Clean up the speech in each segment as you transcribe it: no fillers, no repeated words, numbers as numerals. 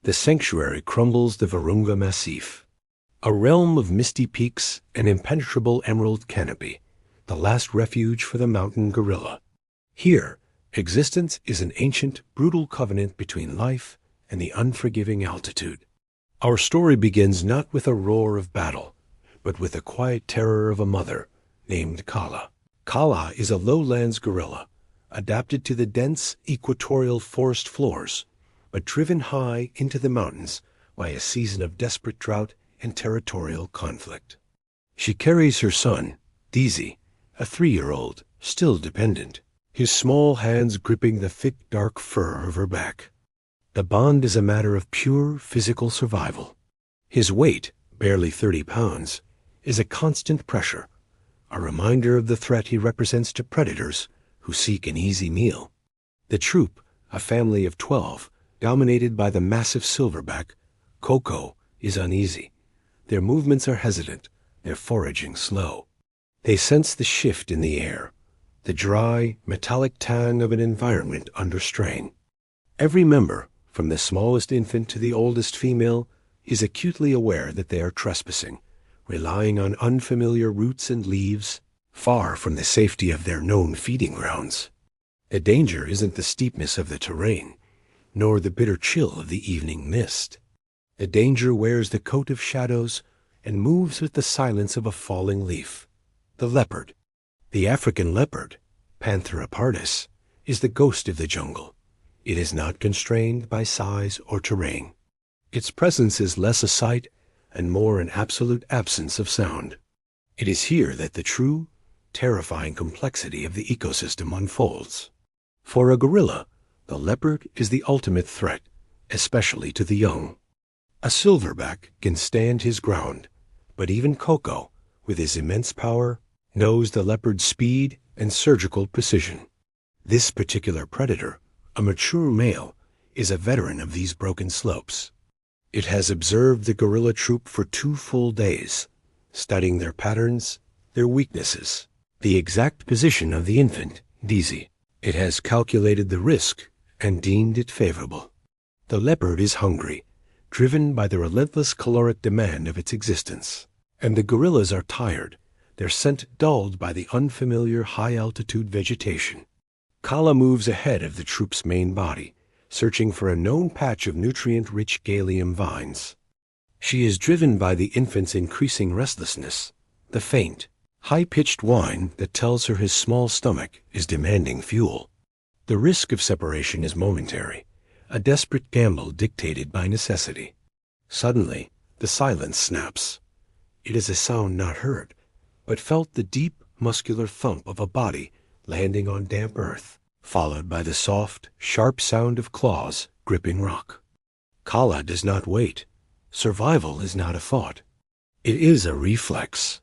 the sanctuary crumbles the Virunga Massif, a realm of misty peaks and impenetrable emerald canopy, the last refuge for the mountain gorilla. Here, existence is an ancient, brutal covenant between life and the unforgiving altitude. Our story begins not with a roar of battle, but with the quiet terror of a mother named Kala. Kala is a lowlands gorilla, adapted to the dense equatorial forest floors, but driven high into the mountains by a season of desperate drought and territorial conflict. She carries her son, Ndizi, a 3-year-old, still dependent, his small hands gripping the thick dark fur of her back. The bond is a matter of pure physical survival. His weight, barely 30 pounds, is a constant pressure, a reminder of the threat he represents to predators who seek an easy meal. The troop, a family of 12, dominated by the massive silverback, Coco, is uneasy. Their movements are hesitant, their foraging slow. They sense the shift in the air, the dry, metallic tang of an environment under strain. Every member, from the smallest infant to the oldest female, is acutely aware that they are trespassing, relying on unfamiliar roots and leaves, far from the safety of their known feeding grounds. The danger isn't the steepness of the terrain, nor the bitter chill of the evening mist. The danger wears the coat of shadows and moves with the silence of a falling leaf. The leopard. The African leopard, Panthera pardus, is the ghost of the jungle. It is not constrained by size or terrain. Its presence is less a sight and more an absolute absence of sound. It is here that the true, terrifying complexity of the ecosystem unfolds. For a gorilla, the leopard is the ultimate threat, especially to the young. A silverback can stand his ground, but even Coco, with his immense power, knows the leopard's speed and surgical precision. This particular predator, a mature male, is a veteran of these broken slopes. It has observed the gorilla troop for 2 full days, studying their patterns, their weaknesses, the exact position of the infant, Ndizi. It has calculated the risk and deemed it favorable. The leopard is hungry, driven by the relentless caloric demand of its existence. And the gorillas are tired, their scent dulled by the unfamiliar high-altitude vegetation. Kala moves ahead of the troop's main body, searching for a known patch of nutrient-rich galium vines. She is driven by the infant's increasing restlessness, the faint, high-pitched whine that tells her his small stomach is demanding fuel. The risk of separation is momentary, a desperate gamble dictated by necessity. Suddenly, the silence snaps. It is a sound not heard, but felt the deep, muscular thump of a body landing on damp earth, followed by the soft, sharp sound of claws gripping rock. Kala does not wait. Survival is not a thought. It is a reflex.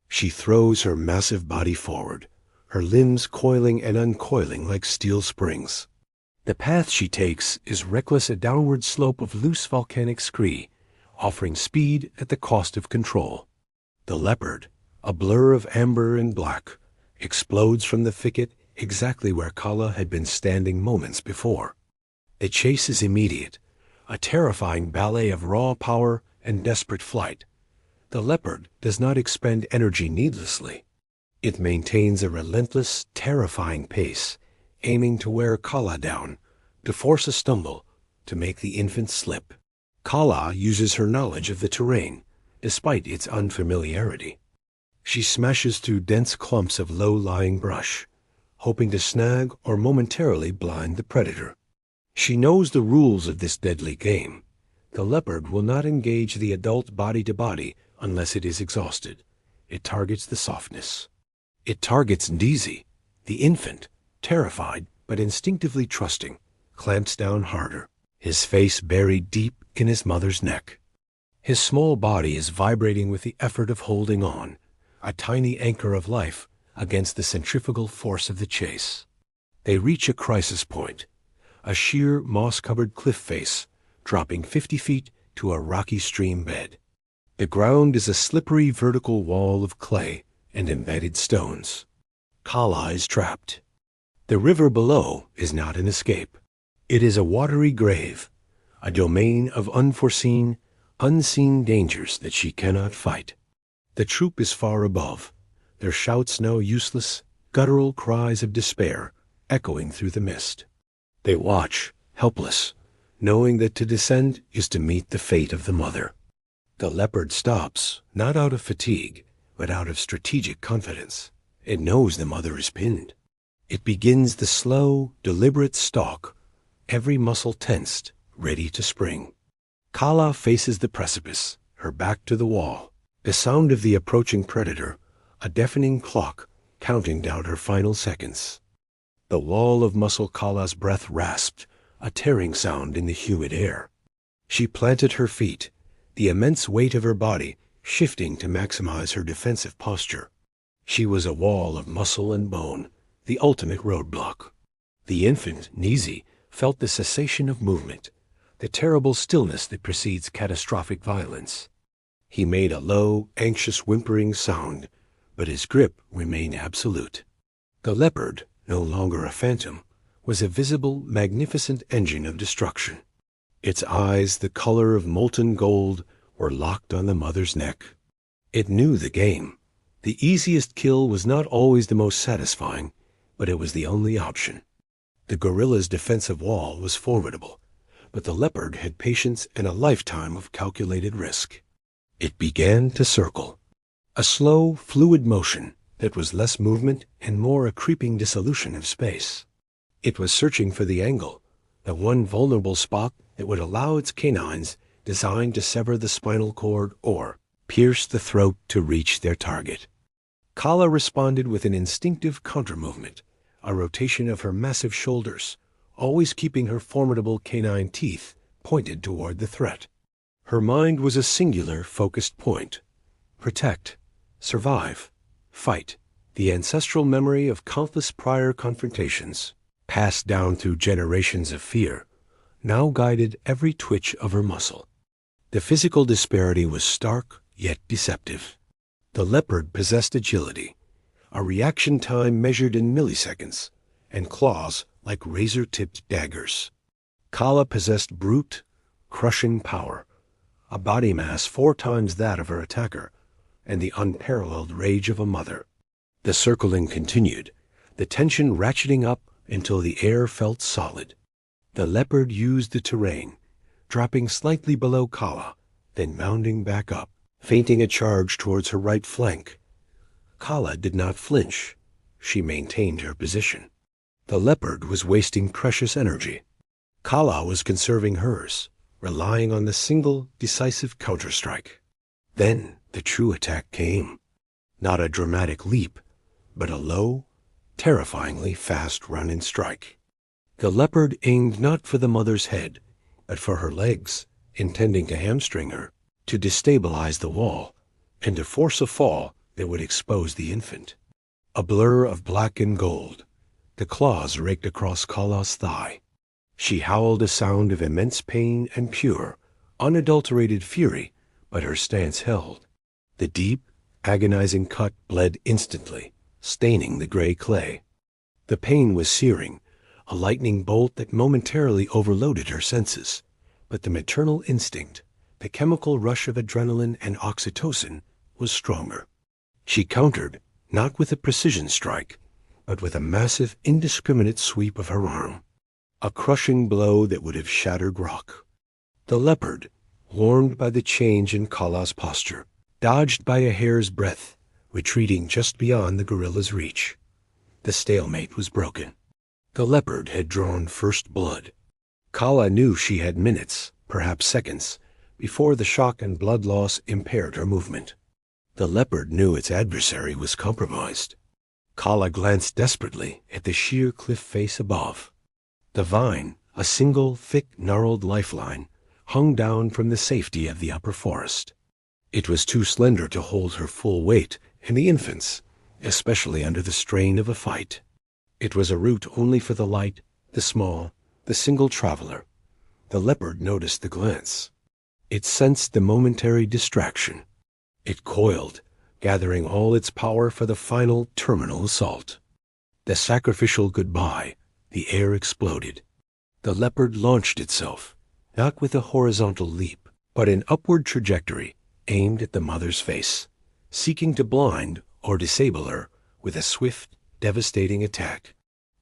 She throws her massive body forward, her limbs coiling and uncoiling like steel springs. The path she takes is reckless, a downward slope of loose volcanic scree, offering speed at the cost of control. The leopard, a blur of amber and black, explodes from the thicket exactly where Kala had been standing moments before. The chase is immediate, a terrifying ballet of raw power and desperate flight. The leopard does not expend energy needlessly. It maintains a relentless, terrifying pace, aiming to wear Kala down, to force a stumble, to make the infant slip. Kala uses her knowledge of the terrain, despite its unfamiliarity. She smashes through dense clumps of low-lying brush, hoping to snag or momentarily blind the predator. She knows the rules of this deadly game. The leopard will not engage the adult body-to-body unless it is exhausted. It targets the softness. It targets Ndizi, the infant, terrified but instinctively trusting, clamps down harder, his face buried deep in his mother's neck. His small body is vibrating with the effort of holding on, a tiny anchor of life against the centrifugal force of the chase. They reach a crisis point, a sheer moss-covered cliff face, dropping 50 feet to a rocky stream bed. The ground is a slippery vertical wall of clay and embedded stones. Kala is trapped. The river below is not an escape. It is a watery grave, a domain of unforeseen, unseen dangers that she cannot fight. The troop is far above, their shouts now useless, guttural cries of despair echoing through the mist. They watch, helpless, knowing that to descend is to meet the fate of the mother. The leopard stops, not out of fatigue, but out of strategic confidence. It knows the mother is pinned. It begins the slow, deliberate stalk, every muscle tensed, ready to spring. Kala faces the precipice, her back to the wall. The sound of the approaching predator, a deafening clock, counting down her final seconds. The wall of muscle Kala's breath rasped, a tearing sound in the humid air. She planted her feet, the immense weight of her body shifting to maximize her defensive posture. She was a wall of muscle and bone, the ultimate roadblock. The infant, Ndizi, felt the cessation of movement, the terrible stillness that precedes catastrophic violence. He made a low, anxious whimpering sound, but his grip remained absolute. The leopard, no longer a phantom, was a visible, magnificent engine of destruction. Its eyes, the color of molten gold, were locked on the mother's neck. It knew the game. The easiest kill was not always the most satisfying, but it was the only option. The gorilla's defensive wall was formidable, but the leopard had patience and a lifetime of calculated risk. It began to circle, a slow, fluid motion that was less movement and more a creeping dissolution of space. It was searching for the angle, the one vulnerable spot that would allow its canines, designed to sever the spinal cord or pierce the throat to reach their target. Kala responded with an instinctive counter-movement, a rotation of her massive shoulders, always keeping her formidable canine teeth pointed toward the threat. Her mind was a singular, focused point. Protect, survive, fight, the ancestral memory of countless prior confrontations, passed down through generations of fear, now guided every twitch of her muscle. The physical disparity was stark, yet deceptive. The leopard possessed agility, a reaction time measured in milliseconds, and claws like razor-tipped daggers. Kala possessed brute, crushing power, a body mass 4 times that of her attacker, and the unparalleled rage of a mother. The circling continued, the tension ratcheting up until the air felt solid. The leopard used the terrain, dropping slightly below Kala, then mounting back up, feinting a charge towards her right flank. Kala did not flinch. She maintained her position. The leopard was wasting precious energy. Kala was conserving hers, relying on the single, decisive counterstrike. Then the true attack came. Not a dramatic leap, but a low, terrifyingly fast run-in strike. The leopard aimed not for the mother's head, but for her legs, intending to hamstring her, to destabilize the wall, and to force a fall that would expose the infant. A blur of black and gold, the claws raked across Kala's thigh. She howled a sound of immense pain and pure, unadulterated fury, but her stance held. The deep, agonizing cut bled instantly, staining the gray clay. The pain was searing, a lightning bolt that momentarily overloaded her senses, but the maternal instinct, the chemical rush of adrenaline and oxytocin, was stronger. She countered, not with a precision strike, but with a massive, indiscriminate sweep of her arm. A crushing blow that would have shattered rock. The leopard, warned by the change in Kala's posture, dodged by a hair's breadth, retreating just beyond the gorilla's reach. The stalemate was broken. The leopard had drawn first blood. Kala knew she had minutes, perhaps seconds, before the shock and blood loss impaired her movement. The leopard knew its adversary was compromised. Kala glanced desperately at the sheer cliff face above. The vine, a single, thick, gnarled lifeline, hung down from the safety of the upper forest. It was too slender to hold her full weight and the infant's, especially under the strain of a fight. It was a route only for the light, the small, the single traveler. The leopard noticed the glance. It sensed the momentary distraction. It coiled, gathering all its power for the final terminal assault. The sacrificial goodbye, the air exploded. The leopard launched itself, not with a horizontal leap, but an upward trajectory aimed at the mother's face, seeking to blind or disable her with a swift, devastating attack.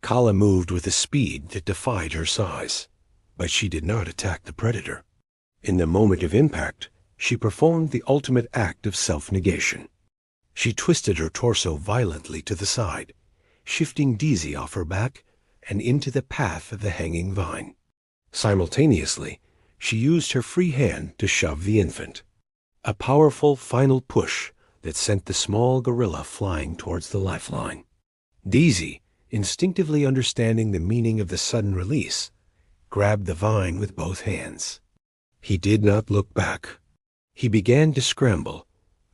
Kala moved with a speed that defied her size, but she did not attack the predator. In the moment of impact, she performed the ultimate act of self-negation. She twisted her torso violently to the side, shifting Ndizi off her back and into the path of the hanging vine. Simultaneously, she used her free hand to shove the infant. A powerful final push that sent the small gorilla flying towards the lifeline. Ndizi, instinctively understanding the meaning of the sudden release, grabbed the vine with both hands. He did not look back. He began to scramble,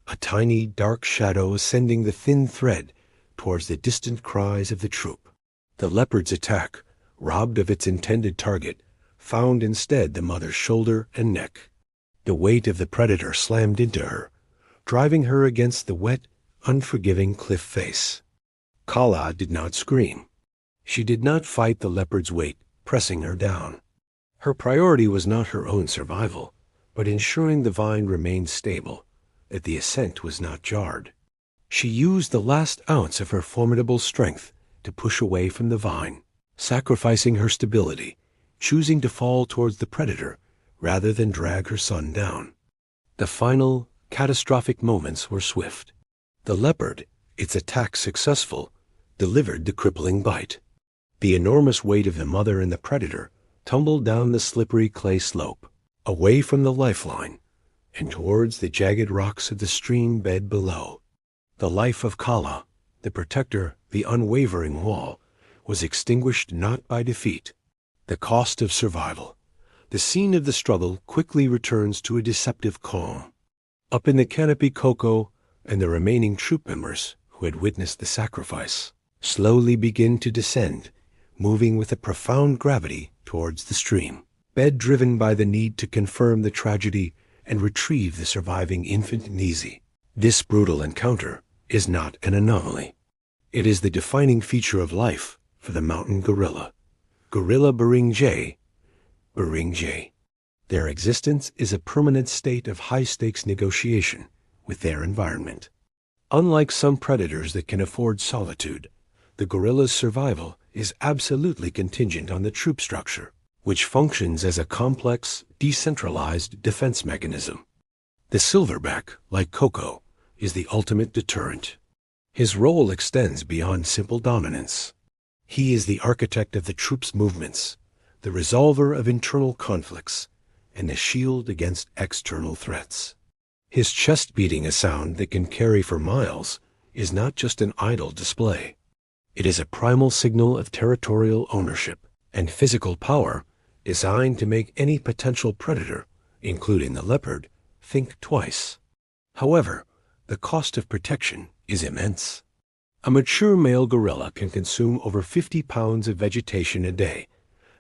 a tiny dark shadow ascending the thin thread towards the distant cries of the troop. The leopard's attack, robbed of its intended target, found instead the mother's shoulder and neck. The weight of the predator slammed into her, driving her against the wet, unforgiving cliff face. Kala did not scream. She did not fight the leopard's weight, pressing her down. Her priority was not her own survival, but ensuring the vine remained stable, that the ascent was not jarred. She used the last ounce of her formidable strength to push away from the vine, sacrificing her stability, choosing to fall towards the predator rather than drag her son down. The final, catastrophic moments were swift. The leopard, its attack successful, delivered the crippling bite. The enormous weight of the mother and the predator tumbled down the slippery clay slope, away from the lifeline, and towards the jagged rocks of the stream bed below. The life of Kala, the protector, the unwavering wall, was extinguished not by defeat. The cost of survival. The scene of the struggle quickly returns to a deceptive calm. Up in the canopy, Coco and the remaining troop members who had witnessed the sacrifice slowly begin to descend, moving with a profound gravity towards the stream, driven by the need to confirm the tragedy and retrieve the surviving infant Ndizi. This brutal encounter is not an anomaly. It is the defining feature of life for the mountain gorilla. Gorilla Virunga. Their existence is a permanent state of high-stakes negotiation with their environment. Unlike some predators that can afford solitude, the gorilla's survival is absolutely contingent on the troop structure, which functions as a complex, decentralized defense mechanism. The silverback, like Coco, is the ultimate deterrent. His role extends beyond simple dominance. He is the architect of the troop's movements, the resolver of internal conflicts, and the shield against external threats. His chest beating a sound that can carry for miles is not just an idle display. It is a primal signal of territorial ownership and physical power designed to make any potential predator, including the leopard, think twice. However, the cost of protection is immense. A mature male gorilla can consume over 50 pounds of vegetation a day,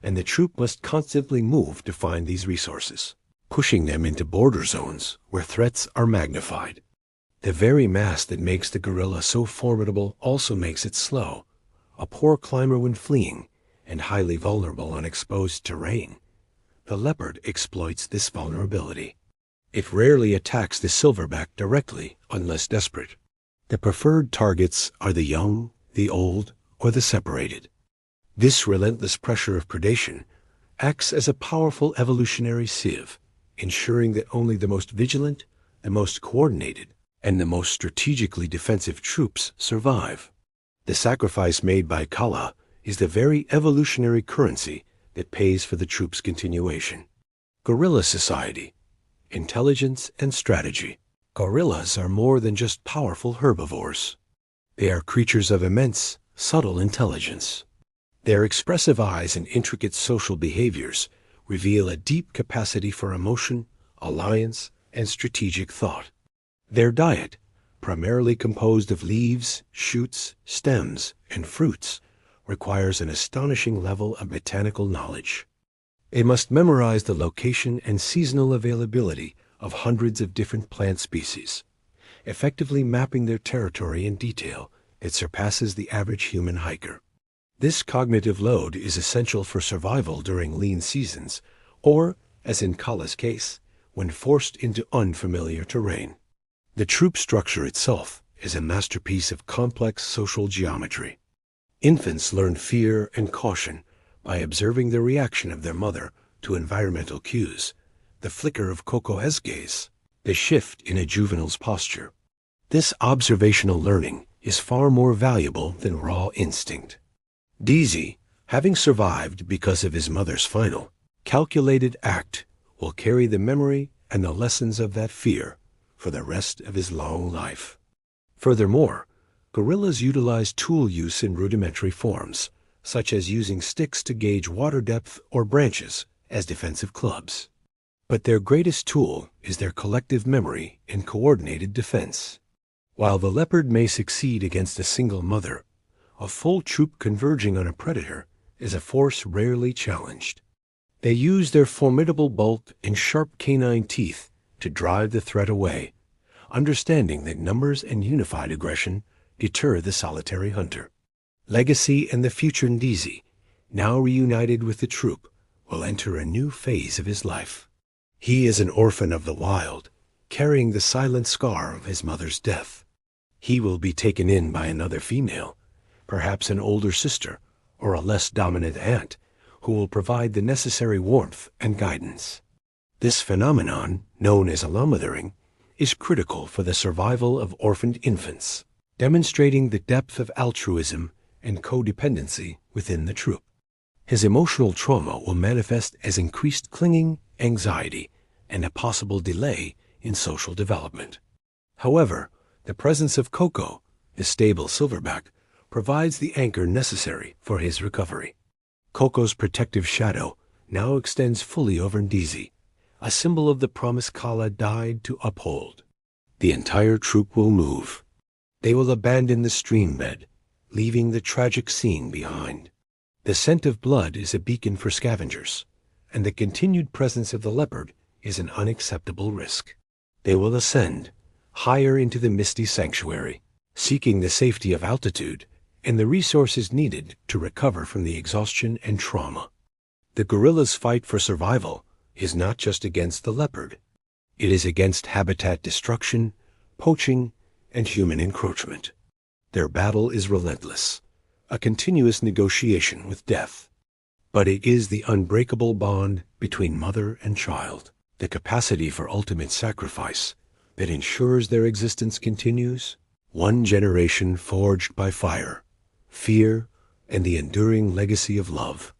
and the troop must constantly move to find these resources, pushing them into border zones where threats are magnified. The very mass that makes the gorilla so formidable also makes it slow, a poor climber when fleeing, and highly vulnerable on exposed terrain. The leopard exploits this vulnerability. It rarely attacks the silverback directly unless desperate. The preferred targets are the young, the old, or the separated. This relentless pressure of predation acts as a powerful evolutionary sieve, ensuring that only the most vigilant, the most coordinated, and the most strategically defensive troops survive. The sacrifice made by Kala is the very evolutionary currency that pays for the troop's continuation. Gorilla society, intelligence and strategy. Gorillas are more than just powerful herbivores. They are creatures of immense, subtle intelligence. Their expressive eyes and intricate social behaviors reveal a deep capacity for emotion, alliance, and strategic thought. Their diet, primarily composed of leaves, shoots, stems, and fruits, requires an astonishing level of botanical knowledge. It must memorize the location and seasonal availability of hundreds of different plant species, effectively mapping their territory in detail that surpasses the average human hiker. This cognitive load is essential for survival during lean seasons or as in Kala's case, when forced into unfamiliar terrain. The troop structure itself is a masterpiece of complex social geometry. Infants learn fear and caution by observing the reaction of their mother to environmental cues, the flicker of Coco's gaze, the shift in a juvenile's posture. This observational learning is far more valuable than raw instinct. Ndizi, having survived because of his mother's final, calculated act, will carry the memory and the lessons of that fear for the rest of his long life. Furthermore, gorillas utilize tool use in rudimentary forms, such as using sticks to gauge water depth or branches as defensive clubs. But their greatest tool is their collective memory and coordinated defense. While the leopard may succeed against a single mother, a full troop converging on a predator is a force rarely challenged. They use their formidable bulk and sharp canine teeth to drive the threat away, understanding that numbers and unified aggression deter the solitary hunter. Legacy and the future Ndizi, now reunited with the troop, will enter a new phase of his life. He is an orphan of the wild, carrying the silent scar of his mother's death. He will be taken in by another female, perhaps an older sister or a less dominant aunt, who will provide the necessary warmth and guidance. This phenomenon, known as alamothering, is critical for the survival of orphaned infants, demonstrating the depth of altruism and codependency within the troop. His emotional trauma will manifest as increased clinging, anxiety, and a possible delay in social development. However, the presence of Coco, the stable silverback, provides the anchor necessary for his recovery. Coco's protective shadow now extends fully over Ndizi, a symbol of the promise Kala died to uphold. The entire troop will move. They will abandon the stream bed, leaving the tragic scene behind. The scent of blood is a beacon for scavengers, and the continued presence of the leopard is an unacceptable risk. They will ascend, higher into the misty sanctuary, seeking the safety of altitude and the resources needed to recover from the exhaustion and trauma. The gorilla's fight for survival is not just against the leopard. It is against habitat destruction, poaching, and human encroachment. Their battle is relentless, a continuous negotiation with death. But it is the unbreakable bond between mother and child, the capacity for ultimate sacrifice, that ensures their existence continues, one generation forged by fire, fear, and the enduring legacy of love.